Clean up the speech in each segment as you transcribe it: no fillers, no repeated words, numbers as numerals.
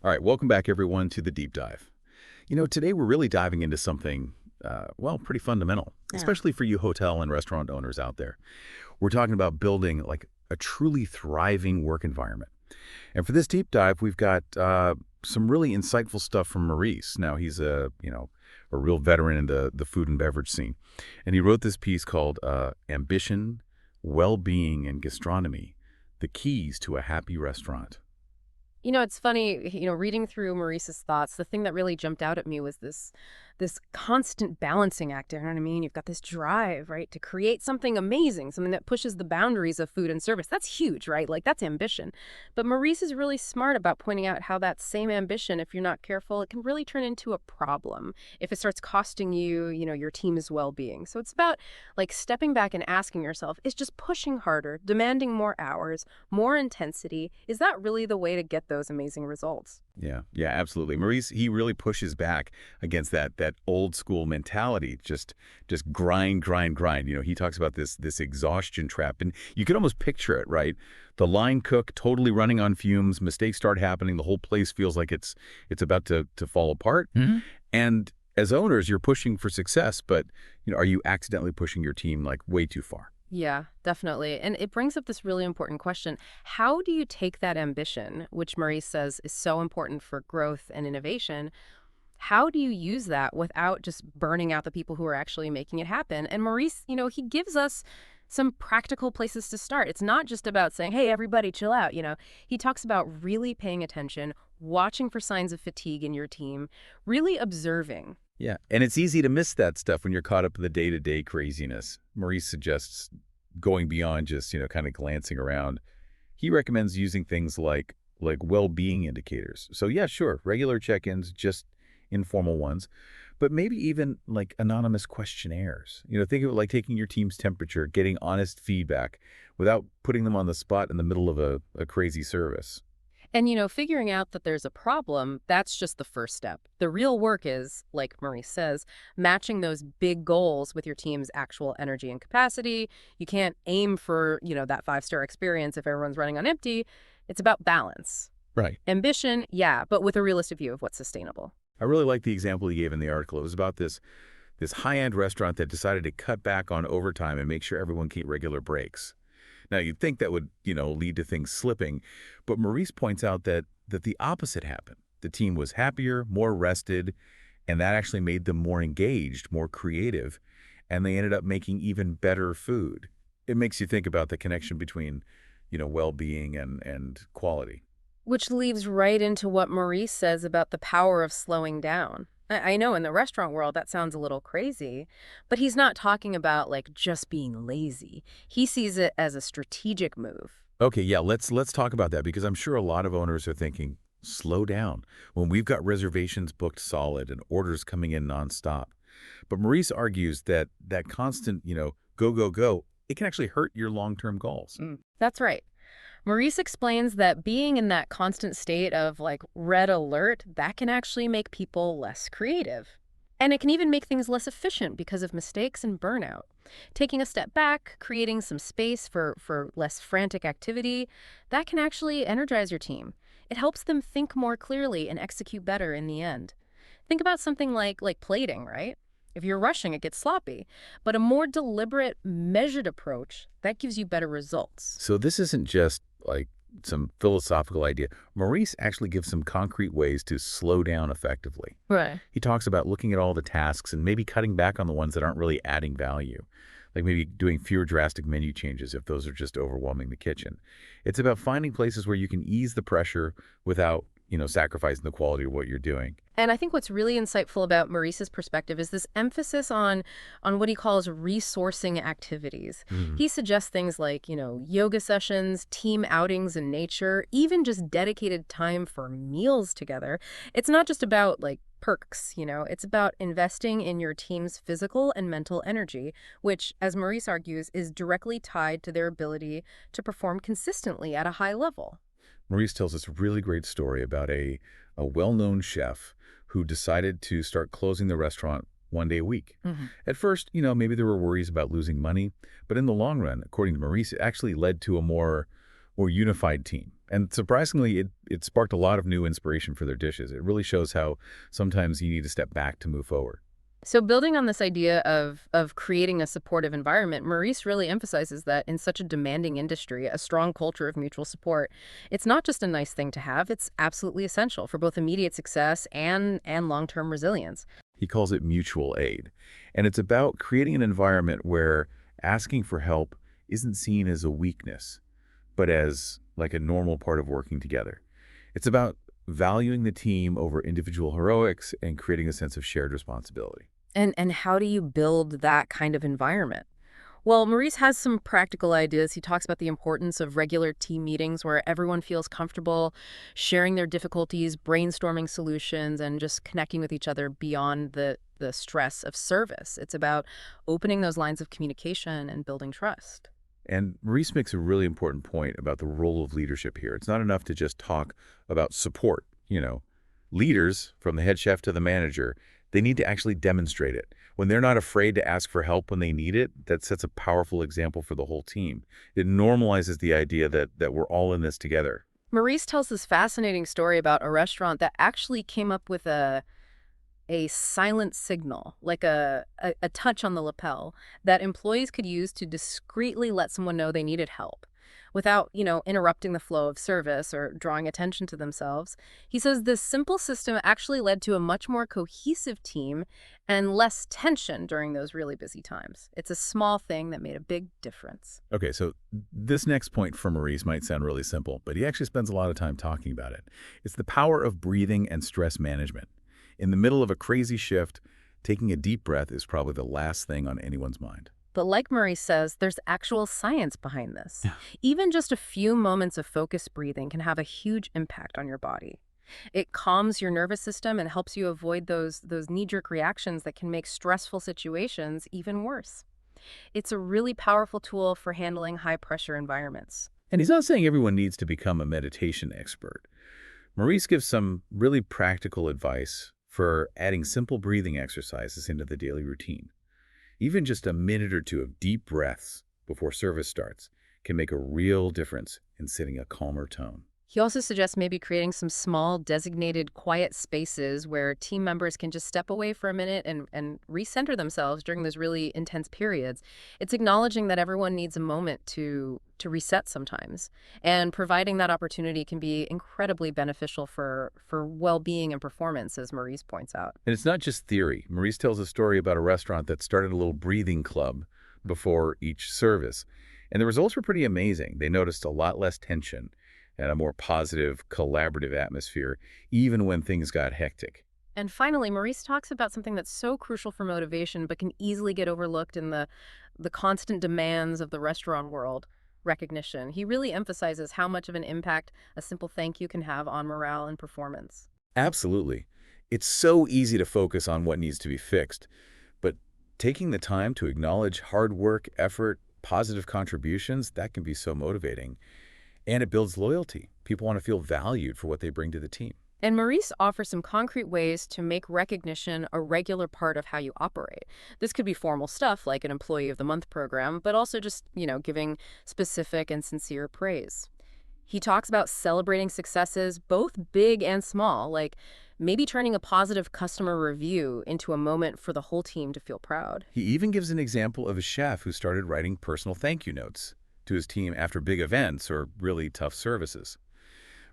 All right, welcome back everyone to the deep dive. Today we're really diving into something, well, pretty fundamental, Yeah. especially for you hotel and restaurant owners out there. We're talking about building like a truly thriving work environment. And for this deep dive, we've got some really insightful stuff from Maurice. Now he's a real veteran in the food and beverage scene, and he wrote this piece called "Ambition, Well-Being, and Gastronomy: The Keys to a Happy Restaurant." It's funny, reading through Maurice's thoughts, the thing that really jumped out at me was this constant balancing act, you know what I mean? You've got this drive, right, to create something amazing, something that pushes the boundaries of food and service. That's huge, right? Like that's ambition. But Maurice is really smart about pointing out how that same ambition, if you're not careful, it can really turn into a problem if it starts costing you, your team's well-being. So it's about like stepping back and asking yourself, is just pushing harder, demanding more hours, more intensity, is that really the way to get those amazing results? Yeah, absolutely. Maurice, he really pushes back against that old school mentality, just grind, grind, grind. He talks about this exhaustion trap, and you could almost picture it, right? The line cook totally running on fumes, mistakes start happening, the whole place feels like it's about to fall apart. And as owners, you're pushing for success, but are you accidentally pushing your team like way too far? Yeah, definitely. And it brings up this really important question. How do you take that ambition, which Maurice says is so important for growth and innovation? How do you use that without just burning out the people who are actually making it happen? And Maurice, he gives us some practical places to start. It's not just about saying, hey, everybody, chill out. He talks about really paying attention, watching for signs of fatigue in your team, really observing. Yeah, and it's easy to miss that stuff when you're caught up in the day-to-day craziness. Maurice suggests going beyond just, kind of glancing around. He recommends using things like well-being indicators. So yeah, sure, regular check-ins, just informal ones, but maybe even like anonymous questionnaires. Think of it like taking your team's temperature, getting honest feedback without putting them on the spot in the middle of a crazy service. And, figuring out that there's a problem, that's just the first step. The real work is, like Maurice says, matching those big goals with your team's actual energy and capacity. You can't aim for, that five-star experience if everyone's running on empty. It's about balance. Right. Ambition, yeah, but with a realistic view of what's sustainable. I really like the example he gave in the article. It was about this high-end restaurant that decided to cut back on overtime and make sure everyone can get regular breaks. Now, you'd think that would, lead to things slipping, but Maurice points out that the opposite happened. The team was happier, more rested, and that actually made them more engaged, more creative, and they ended up making even better food. It makes you think about the connection between, well-being and quality. Which leads right into what Maurice says about the power of slowing down. I know in the restaurant world that sounds a little crazy, but he's not talking about like just being lazy. He sees it as a strategic move. Okay, yeah, let's talk about that because I'm sure a lot of owners are thinking, slow down when we've got reservations booked solid and orders coming in nonstop. But Maurice argues that constant, go, go, go, it can actually hurt your long-term goals. That's right. Maurice explains that being in that constant state of like red alert, that can actually make people less creative. And it can even make things less efficient because of mistakes and burnout. Taking a step back, creating some space for less frantic activity, that can actually energize your team. It helps them think more clearly and execute better in the end. Think about something like plating, right? If you're rushing, it gets sloppy. But a more deliberate, measured approach, that gives you better results. So this isn't just like some philosophical idea. Maurice actually gives some concrete ways to slow down effectively. Right. He talks about looking at all the tasks and maybe cutting back on the ones that aren't really adding value, like maybe doing fewer drastic menu changes if those are just overwhelming the kitchen. It's about finding places where you can ease the pressure without, sacrificing the quality of what you're doing. And I think what's really insightful about Maurice's perspective is this emphasis on what he calls resourcing activities. Mhm. He suggests things like, yoga sessions, team outings in nature, even just dedicated time for meals together. It's not just about like perks, it's about investing in your team's physical and mental energy, which, as Maurice argues, is directly tied to their ability to perform consistently at a high level. Maurice tells us a really great story about a well-known chef who decided to start closing the restaurant one day a week. Mhm. At first, maybe there were worries about losing money, but in the long run, according to Maurice, it actually led to a more unified team. And surprisingly, it sparked a lot of new inspiration for their dishes. It really shows how sometimes you need to step back to move forward. So building on this idea of creating a supportive environment, Maurice really emphasizes that in such a demanding industry, a strong culture of mutual support, it's not just a nice thing to have, it's absolutely essential for both immediate success and long-term resilience. He calls it mutual aid. And it's about creating an environment where asking for help isn't seen as a weakness, but as like a normal part of working together. It's about valuing the team over individual heroics and creating a sense of shared responsibility. And how do you build that kind of environment? Well, Maurice has some practical ideas. He talks about the importance of regular team meetings where everyone feels comfortable sharing their difficulties, brainstorming solutions, and just connecting with each other beyond the stress of service. It's about opening those lines of communication and building trust. And Maurice makes a really important point about the role of leadership here. It's not enough to just talk about support. Leaders, from the head chef to the manager, they need to actually demonstrate it. When they're not afraid to ask for help when they need it, that sets a powerful example for the whole team. It normalizes the idea that we're all in this together. Maurice tells this fascinating story about a restaurant that actually came up with a silent signal, like a touch on the lapel, that employees could use to discreetly let someone know they needed help without, interrupting the flow of service or drawing attention to themselves. He says this simple system actually led to a much more cohesive team and less tension during those really busy times. It's a small thing that made a big difference. Okay, so this next point for Maurice might sound really simple, but he actually spends a lot of time talking about it. It's the power of breathing and stress management. In the middle of a crazy shift, taking a deep breath is probably the last thing on anyone's mind. But like Murray says, there's actual science behind this. Yeah. Even just a few moments of focused breathing can have a huge impact on your body. It calms your nervous system and helps you avoid those knee-jerk reactions that can make stressful situations even worse. It's a really powerful tool for handling high-pressure environments. And he's not saying everyone needs to become a meditation expert. Maurice gives some really practical advice for adding simple breathing exercises into the daily routine. Even just a minute or two of deep breaths before service starts can make a real difference in setting a calmer tone. He also suggests maybe creating some small, designated, quiet spaces where team members can just step away for a minute and recenter themselves during those really intense periods. It's acknowledging that everyone needs a moment to reset sometimes. And providing that opportunity can be incredibly beneficial for well-being and performance, as Maurice points out. And it's not just theory. Maurice tells a story about a restaurant that started a little breathing club before each service. And the results were pretty amazing. They noticed a lot less tension and a more positive, collaborative atmosphere, even when things got hectic. And finally, Maurice talks about something that's so crucial for motivation but can easily get overlooked in the constant demands of the restaurant world: recognition. He really emphasizes how much of an impact a simple thank you can have on morale and performance. Absolutely. It's so easy to focus on what needs to be fixed, but taking the time to acknowledge hard work, effort, positive contributions, that can be so motivating. And it builds loyalty. People want to feel valued for what they bring to the team. And Maurice offers some concrete ways to make recognition a regular part of how you operate. This could be formal stuff like an Employee of the Month program, but also just, giving specific and sincere praise. He talks about celebrating successes, both big and small, like maybe turning a positive customer review into a moment for the whole team to feel proud. He even gives an example of a chef who started writing personal thank you notes to his team after big events or really tough services.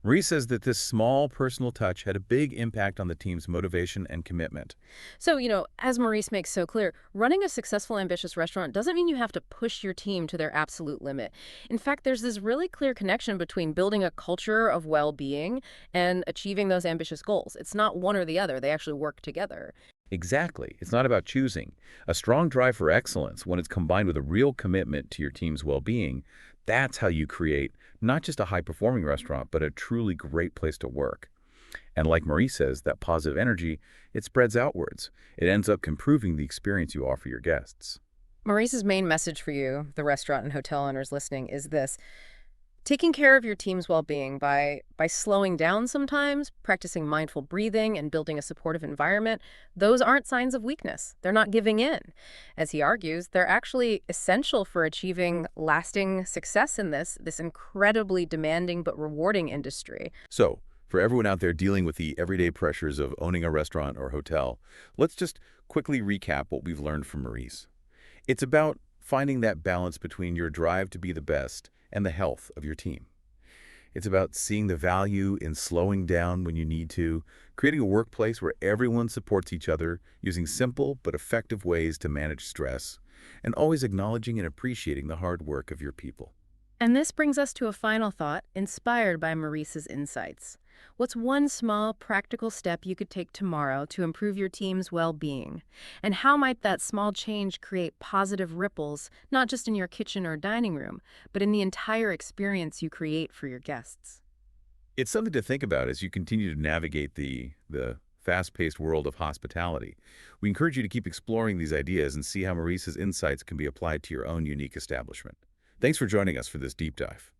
Maurice says that this small personal touch had a big impact on the team's motivation and commitment. So, as Maurice makes so clear, running a successful, ambitious restaurant doesn't mean you have to push your team to their absolute limit. In fact, there's this really clear connection between building a culture of well-being and achieving those ambitious goals. It's not one or the other. They actually work together. Exactly. It's not about choosing. A strong drive for excellence, when it's combined with a real commitment to your team's well-being, that's how you create not just a high-performing restaurant, but a truly great place to work. And like Maurice says, that positive energy, it spreads outwards. It ends up improving the experience you offer your guests. Maurice's main message for you, the restaurant and hotel owners listening, is this: Taking care of your team's well-being by slowing down sometimes, practicing mindful breathing and building a supportive environment, those aren't signs of weakness. They're not giving in. As he argues, they're actually essential for achieving lasting success in this incredibly demanding but rewarding industry. So, for everyone out there dealing with the everyday pressures of owning a restaurant or hotel, let's just quickly recap what we've learned from Maurice. It's about finding that balance between your drive to be the best and the health of your team. It's about seeing the value in slowing down when you need to, creating a workplace where everyone supports each other, using simple but effective ways to manage stress, and always acknowledging and appreciating the hard work of your people. And this brings us to a final thought inspired by Maurice's insights. What's one small, practical step you could take tomorrow to improve your team's well-being? And how might that small change create positive ripples, not just in your kitchen or dining room, but in the entire experience you create for your guests? It's something to think about as you continue to navigate the fast-paced world of hospitality. We encourage you to keep exploring these ideas and see how Maurice's insights can be applied to your own unique establishment. Thanks for joining us for this deep dive.